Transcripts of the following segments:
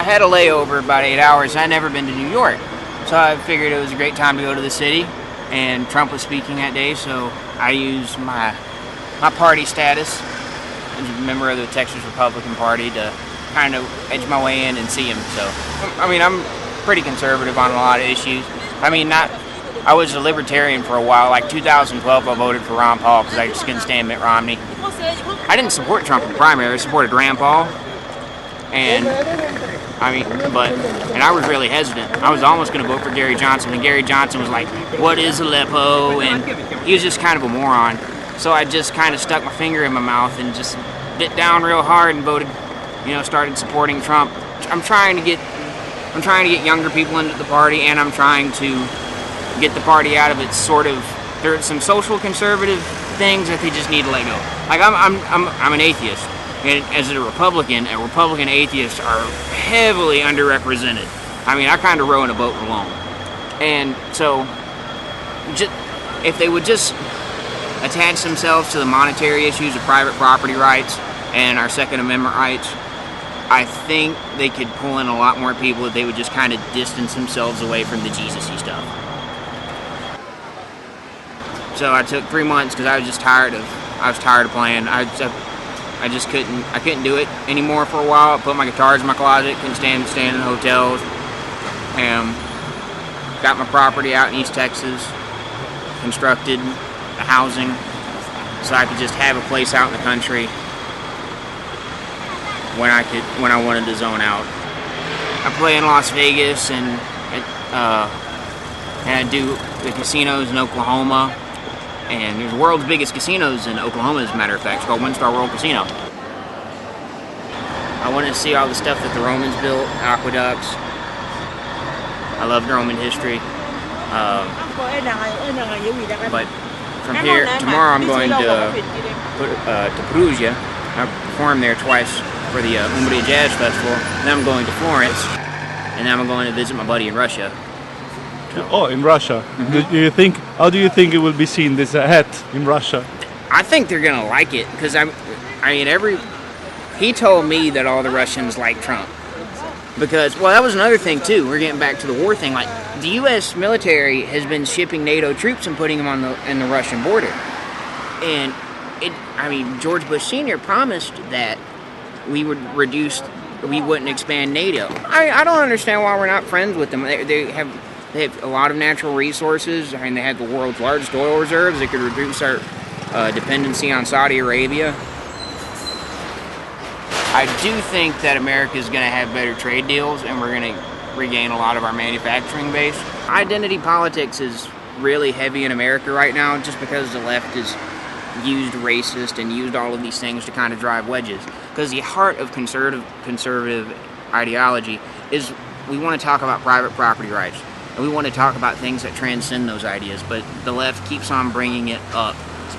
I had a layover about 8 hours. I'd never been to New York, so I figured it was a great time to go to the city. And Trump was speaking that day, so I used my party status as a member of the Texas Republican Party to kind of edge my way in and see him. So, I mean, I'm pretty conservative on a lot of issues. I mean, I was a libertarian for a while. Like 2012, I voted for Ron Paul because I just couldn't stand Mitt Romney. I didn't support Trump in the primary. I supported Rand Paul, and I was really hesitant. I was almost going to vote for Gary Johnson, and Gary Johnson was like, "What is Aleppo?" And he was just kind of a moron. So I just kind of stuck my finger in my mouth and just bit down real hard and voted. Started supporting Trump. I'm trying to get younger people into the party, and I'm trying to get the party out of its there are some social conservative things that they just need to let go. Like I'm an atheist, and as a Republican atheists are heavily underrepresented. I mean, I kind of row in a boat alone, and so if they would just attach themselves to the monetary issues of private property rights and our Second Amendment rights, I think they could pull in a lot more people if they would just kind of distance themselves away from the Jesusy stuff. So I took 3 months because I was tired of playing. I just couldn't do it anymore for a while. I put my guitars in my closet, couldn't stand staying in hotels, and got my property out in East Texas, constructed the housing so I could just have a place out in the country when I wanted to zone out. I play in Las Vegas and I do the casinos in Oklahoma, and there's the world's biggest casinos in Oklahoma, as a matter of fact. It's called Windstar World Casino. I wanted to see all the stuff that the Romans built, aqueducts. I loved Roman history. But from here, tomorrow I'm going to Perugia. I performed there twice for the Umbria Jazz Festival. Then I'm going to Florence, and then I'm going to visit my buddy in Russia. So. Oh, in Russia. Mm-hmm. How do you think it will be seen, this hat in Russia? I think they're gonna like it because he told me that all the Russians like Trump because that was another thing too. We're getting back to the war thing. Like the U.S. military has been shipping NATO troops and putting them in the Russian border, and George Bush Sr. promised that we wouldn't expand NATO. I don't understand why we're not friends with them. They have a lot of natural resources. I mean, they have the world's largest oil reserves. They could reduce our dependency on Saudi Arabia. I do think that America is going to have better trade deals, and we're going to regain a lot of our manufacturing base. Identity politics is really heavy in America right now, just because the left is used racist and used all of these things to kind of drive wedges. Because the heart of conservative ideology is we want to talk about private property rights, and we want to talk about things that transcend those ideas, but the left keeps on bringing it up.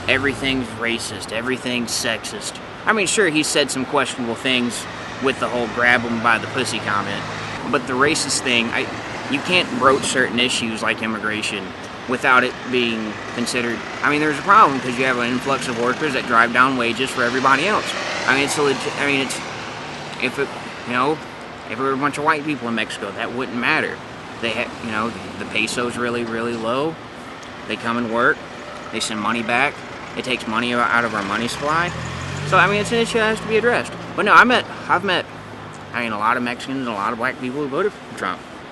Everything's racist, everything's sexist. I mean, sure, he said some questionable things with the whole grab them by the pussy comment, but the racist thing, you can't broach certain issues like immigration without it being considered. I mean, there's a problem because you have an influx of workers that drive down wages for everybody else. I mean, if it were a bunch of white people in Mexico, that wouldn't matter. They have, the peso's really, really low. They come and work. They send money back. It takes money out of our money supply. So, I mean, it's an issue that has to be addressed. But no, I've met a lot of Mexicans and a lot of black people who voted for Trump.